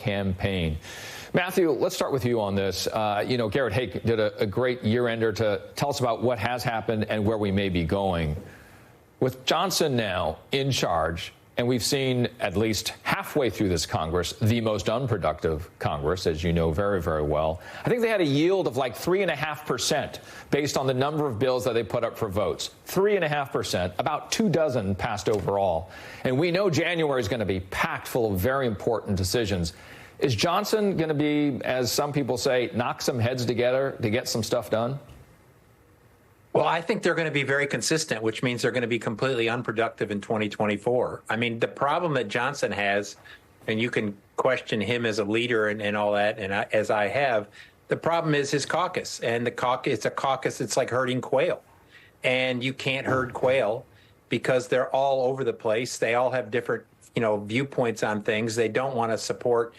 campaign. Matthew, let's start with you on this. Garrett Hake did a great year-ender to tell us about what has happened and where we may be going. With Johnson now in charge, and we've seen at least halfway through this Congress, the most unproductive Congress, as you know very, very well. I think they had a yield of like 3.5% based on the number of bills that they put up for votes. 3.5%, about 24 passed overall. And we know January is going to be packed full of very important decisions. Is Johnson going to be, as some people say, knock some heads together to get some stuff done? Well, I think they're going to be very consistent, which means they're going to be completely unproductive in 2024. I mean, the problem that Johnson has, and you can question him as a leader and all that, and as I have, the problem is his caucus. And the caucus, it's a caucus, it's like herding quail. And you can't herd quail because they're all over the place. They all have different, viewpoints on things. They don't want to support,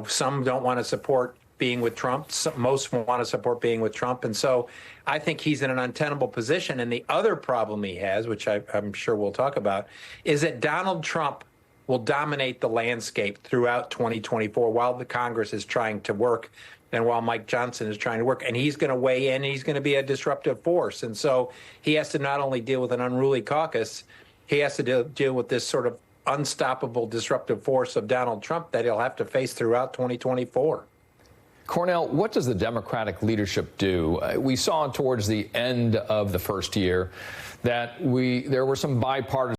some don't want to support being with Trump. Most want to support being with Trump. And so I think he's in an untenable position. And the other problem he has, which I'm sure we'll talk about, is that Donald Trump will dominate the landscape throughout 2024 while the Congress is trying to work and while Mike Johnson is trying to work. And he's going to weigh in and he's going to be a disruptive force. And so he has to not only deal with an unruly caucus, he has to deal with this sort of unstoppable disruptive force of Donald Trump that he'll have to face throughout 2024. Cornell, what does the Democratic leadership do? We saw towards the end of the first year that there were some bipartisan